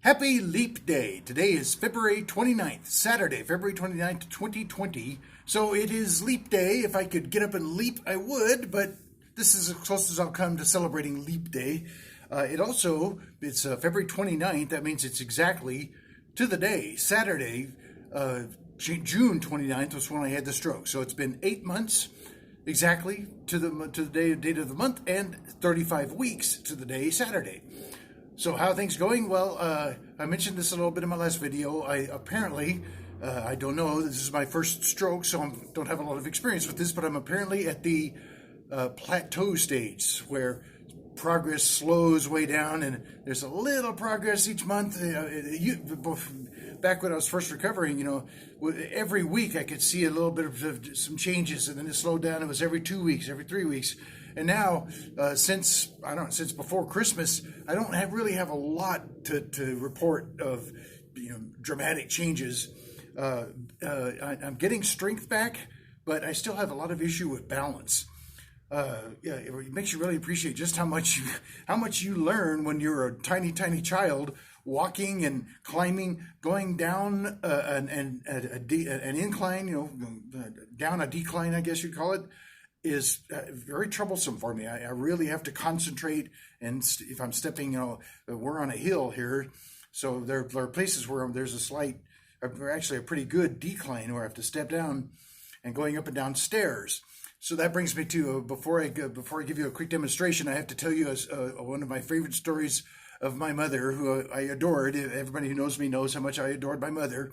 Happy Leap Day. Today is February 29th, Saturday, February 29th, 2020. So it is Leap Day. If I could get up and leap, I would, but this is as close as I'll come to celebrating Leap Day. It's February 29th. That means it's exactly to the day, Saturday, June 29th was when I had the stroke. So it's been 8 months exactly to the date of the month and 35 weeks to the day, Saturday. So how are things going? Well, I mentioned this a little bit in my last video. I don't know, this is my first stroke, so I don't have a lot of experience with this, but I'm apparently at the plateau stage where progress slows way down and there's a little progress each month. Back when I was first recovering, every week I could see a little bit of some changes, and then it slowed down. It was every 2 weeks, every 3 weeks. And now, since before Christmas, I don't really have a lot to report of dramatic changes. I'm getting strength back, but I still have a lot of issue with balance. It makes you really appreciate just how much you learn when you're a tiny child, walking and climbing, going down an incline, down a decline, I guess you'd call it, is very troublesome for me. I really have to concentrate, and if I'm stepping, we're on a hill here, so there are places where there's actually a pretty good decline where I have to step down and going up and down stairs. So that brings me to, before I give you a quick demonstration, I have to tell you one of my favorite stories of my mother, who I adored. Everybody who knows me knows how much I adored my mother.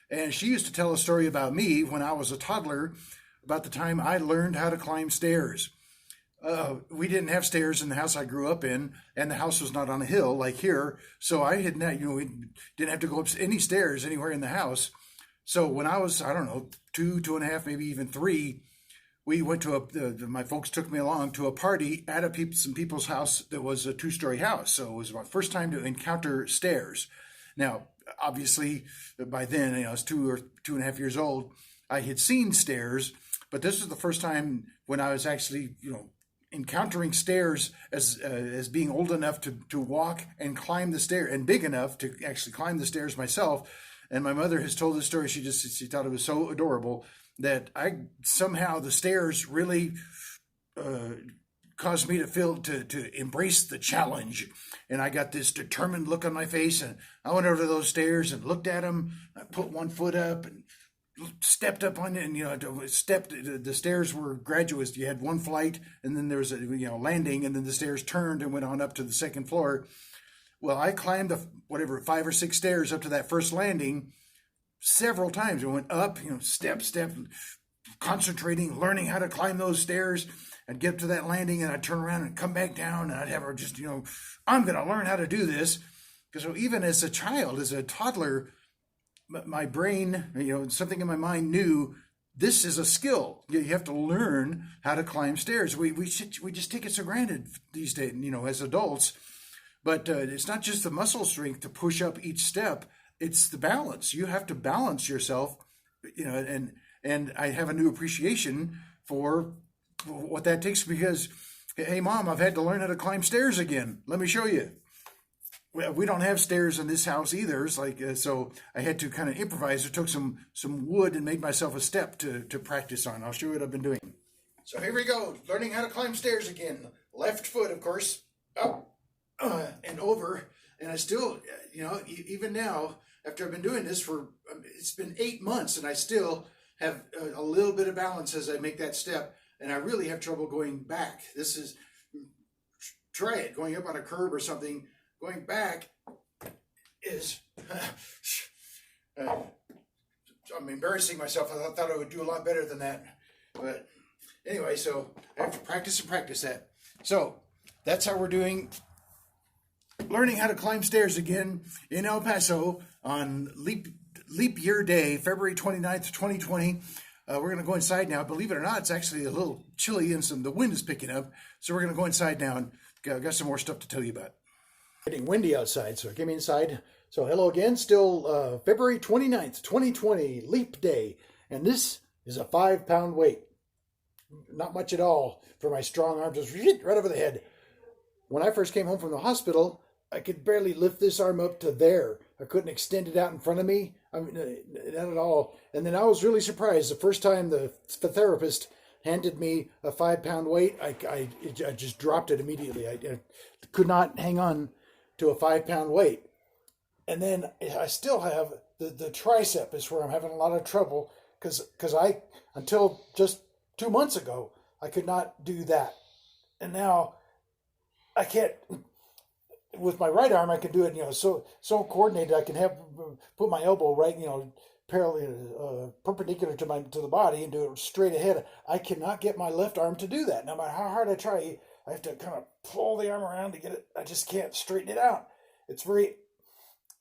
And she used to tell a story about me when I was a toddler, about the time I learned how to climb stairs. We didn't have stairs in the house I grew up in, and the house was not on a hill like here. So we didn't have to go up any stairs anywhere in the house. So when I was, 2 and a half, maybe even 3, we went to my folks took me along to a party at some people's house that was a 2-story house. So it was my first time to encounter stairs. Now, obviously, by then, I was 2 or 2.5 years old. I had seen stairs, but this was the first time when I was actually, encountering stairs as being old enough to walk and climb the stair, and big enough to actually climb the stairs myself. And my mother has told this story. She thought it was so adorable that somehow the stairs really caused me to embrace the challenge. And I got this determined look on my face, and I went over to those stairs and looked at them. I put one foot up and stepped up on it, and the stairs were gradual. You had one flight, and then there was a landing, and then the stairs turned and went on up to the second floor. Well, I climbed 5 or 6 stairs up to that first landing several times. I went up, step, concentrating, learning how to climb those stairs. I'd get up to that landing, and I'd turn around and come back down, and I'd have her just, I'm going to learn how to do this. Because even as a child, as a toddler, my brain, something in my mind knew this is a skill. You have to learn how to climb stairs. We just take it for granted these days, as adults. But it's not just the muscle strength to push up each step. It's the balance. You have to balance yourself, and I have a new appreciation for what that takes, because, hey, Mom, I've had to learn how to climb stairs again. Let me show you. We don't have stairs in this house either. It's so I had to kind of improvise. I took some wood and made myself a step to practice on. I'll show you what I've been doing. So here we go, learning how to climb stairs again. Left foot, of course, up and over. And I still, even now, after I've been doing this it's been 8 months, and I still have a little bit of balance as I make that step. And I really have trouble going back. Try it, going up on a curb or something. Going back is, I'm embarrassing myself. I thought I would do a lot better than that. But anyway, so I have to practice that. So that's how we're doing, learning how to climb stairs again in El Paso on Leap Year Day, February 29th, 2020. We're going to go inside now. Believe it or not, it's actually a little chilly and the wind is picking up. So we're going to go inside now, and got some more stuff to tell you about. Getting windy outside, so I came inside. So hello again, still February 29th, 2020, Leap Day. And this is a 5-pound weight. Not much at all for my strong arms, just right over the head. When I first came home from the hospital, I could barely lift this arm up to there. I couldn't extend it out in front of me. I mean, not at all. And then I was really surprised the first time the therapist handed me a 5 pound weight. I just dropped it immediately. I could not hang on to a 5 pound weight. And then I still have the tricep is where I'm having a lot of trouble because I, until just 2 months ago, I could not do that. And now I can't, with my right arm, I can do it, so coordinated. I can put my elbow right, parallel, perpendicular to the body and do it straight ahead. I cannot get my left arm to do that. No matter how hard I try, I have to kind of pull the arm around to get it. I just can't straighten it out. It's very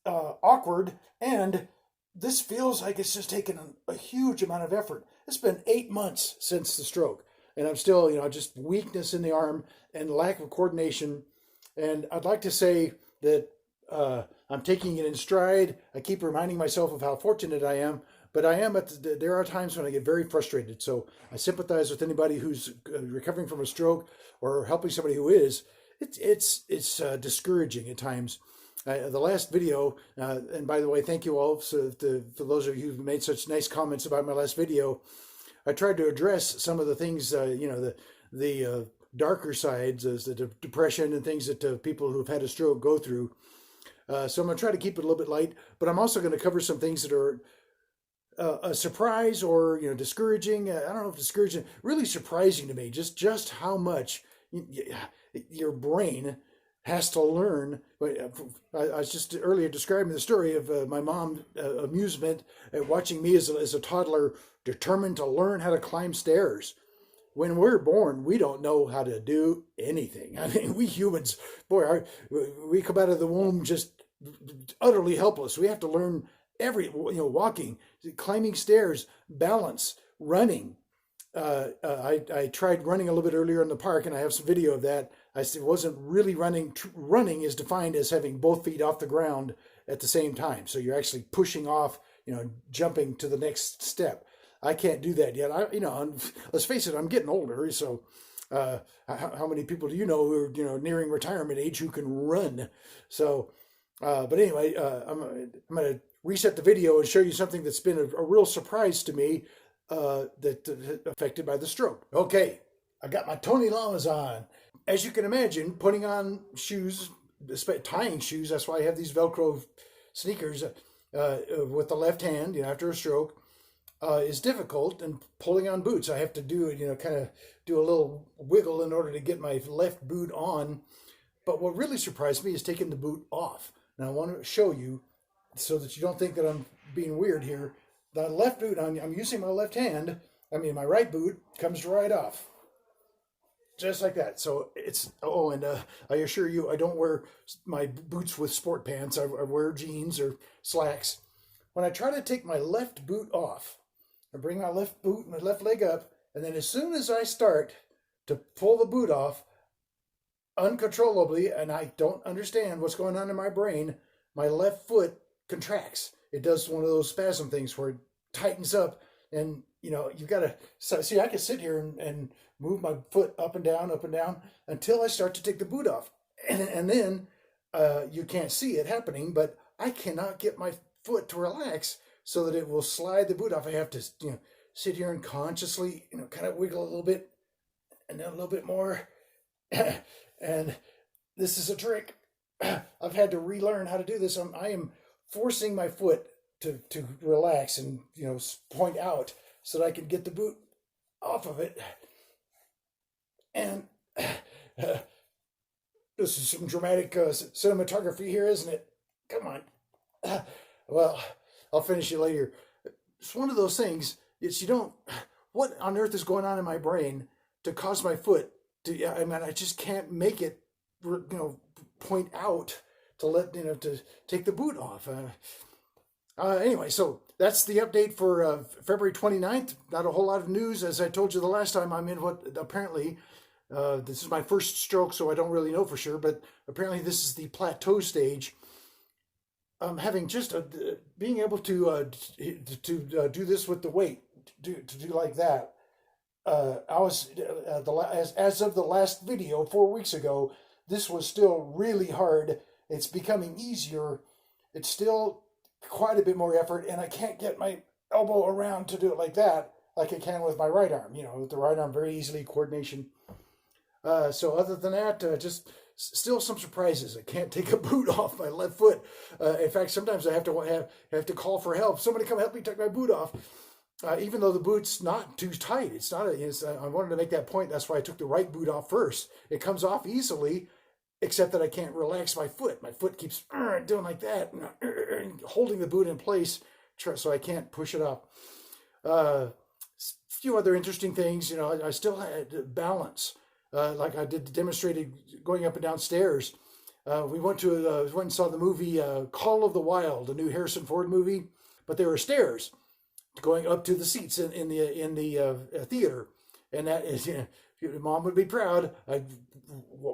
awkward, and this feels like it's just taken a huge amount of effort. It's been 8 months since the stroke, and I'm still, just weakness in the arm and lack of coordination. And I'd like to say that I'm taking it in stride. I keep reminding myself of how fortunate I am, but I am there are times when I get very frustrated. So I sympathize with anybody who's recovering from a stroke or helping somebody who is. It's discouraging at times. The last video, and by the way, thank you all for those of you who've made such nice comments about my last video. I tried to address some of the things, the darker sides, as the depression and things that people who've had a stroke go through. So I'm going to try to keep it a little bit light, but I'm also going to cover some things that are a surprise or discouraging. I don't know if discouraging, really surprising to me. Just how much your brain has to learn. I was just earlier describing the story of my mom's amusement at watching me as a toddler determined to learn how to climb stairs. When we're born, we don't know how to do anything. I mean, we humans, boy, we come out of the womb just utterly helpless. We have to learn walking, climbing stairs, balance, running. I tried running a little bit earlier in the park, and I have some video of that. I wasn't really running. Running is defined as having both feet off the ground at the same time. So you're actually pushing off, jumping to the next step. I can't do that yet. Let's face it, I'm getting older. So how many people do you know who are, nearing retirement age who can run? So, but anyway, I'm going to reset the video and show you something that's been a real surprise to me that affected by the stroke. Okay, I got my Tony Llamas on. As you can imagine, putting on shoes, tying shoes, that's why I have these Velcro sneakers with the left hand, after a stroke, is difficult. And pulling on boots, I have to do it, kind of do a little wiggle in order to get my left boot on. But what really surprised me is taking the boot off. Now I want to show you so that you don't think that I'm being weird here. The left boot, I'm using my left hand. My right boot comes right off. Just like that. So it's, and I assure you, I don't wear my boots with sport pants. I wear jeans or slacks. When I try to take my left boot off, I bring my left boot, my left leg up, and then as soon as I start to pull the boot off, uncontrollably, and I don't understand what's going on in my brain, my left foot contracts. It does one of those spasm things where it tightens up, and you've got to see. I can sit here and move my foot up and down until I start to take the boot off, and then you can't see it happening, but I cannot get my foot to relax so that it will slide the boot off. I have to sit here and consciously kind of wiggle a little bit, and then a little bit more, and this is a trick. I've had to relearn how to do this. I am forcing my foot to relax and point out so that I can get the boot off of it. And this is some dramatic cinematography here, isn't it? Come on. Well, I'll finish it later. It's one of those things. What on earth is going on in my brain to cause my foot to? I just can't make it, point out to let to take the boot off. Anyway, so that's the update for February 29th. Not a whole lot of news. As I told you the last time, I'm in what apparently, this is my first stroke, so I don't really know for sure, but apparently this is the plateau stage. I'm having just being able to do this with the weight, to do like that. I was, as of the last video 4 weeks ago, this was still really hard It's becoming easier. It's still quite a bit more effort, and I can't get my elbow around to do it like that, like I can with my right arm. With the right arm, very easily coordination. So other than that, just still some surprises. I can't take a boot off my left foot. In fact, sometimes I have to call for help. Somebody come help me take my boot off. Even though the boot's not too tight, it's not. I wanted to make that point. That's why I took the right boot off first. It comes off easily, except that I can't relax my foot. My foot keeps doing like that, holding the boot in place, so I can't push it off. A few other interesting things. I still had balance. Like I demonstrated going up and down stairs. We went and saw the movie Call of the Wild, a new Harrison Ford movie, but there were stairs going up to the seats in the theater, and that is, Mom would be proud. I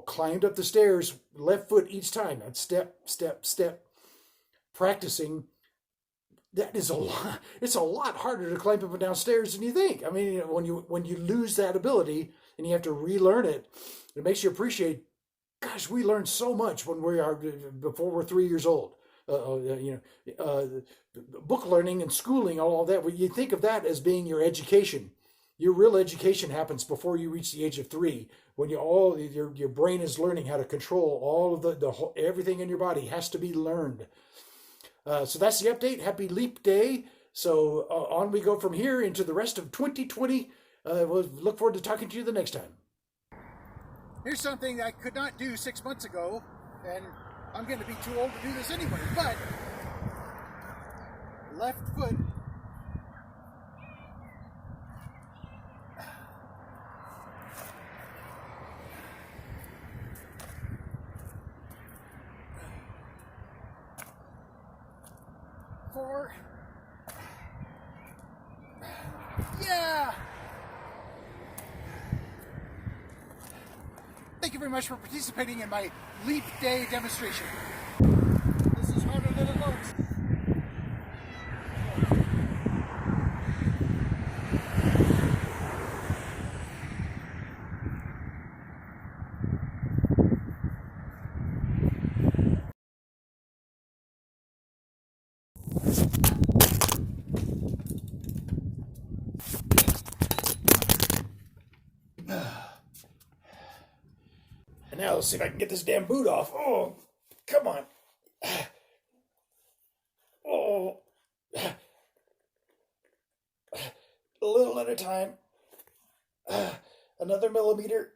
climbed up the stairs, left foot each time. I'd step, step, step, practicing. That is a lot. It's a lot harder to climb up and down stairs than you think. I mean, when you lose that ability and you have to relearn it, it makes you appreciate. Gosh, we learn so much when we are before we're 3 years old. Book learning and schooling, all of that. You think of that as being your education. Your real education happens before you reach the age of 3, when your brain is learning how to control all of everything in your body has to be learned. So that's the update. Happy Leap Day. So on we go from here into the rest of 2020. We'll look forward to talking to you the next time. Here's something I could not do 6 months ago, and I'm going to be too old to do this anyway, but left foot four. Yeah! Thank you very much for participating in my Leap Day demonstration. This is harder than it looks. And now let's see if I can get this damn boot off. Oh, come on. Oh. A little at a time. Another millimeter.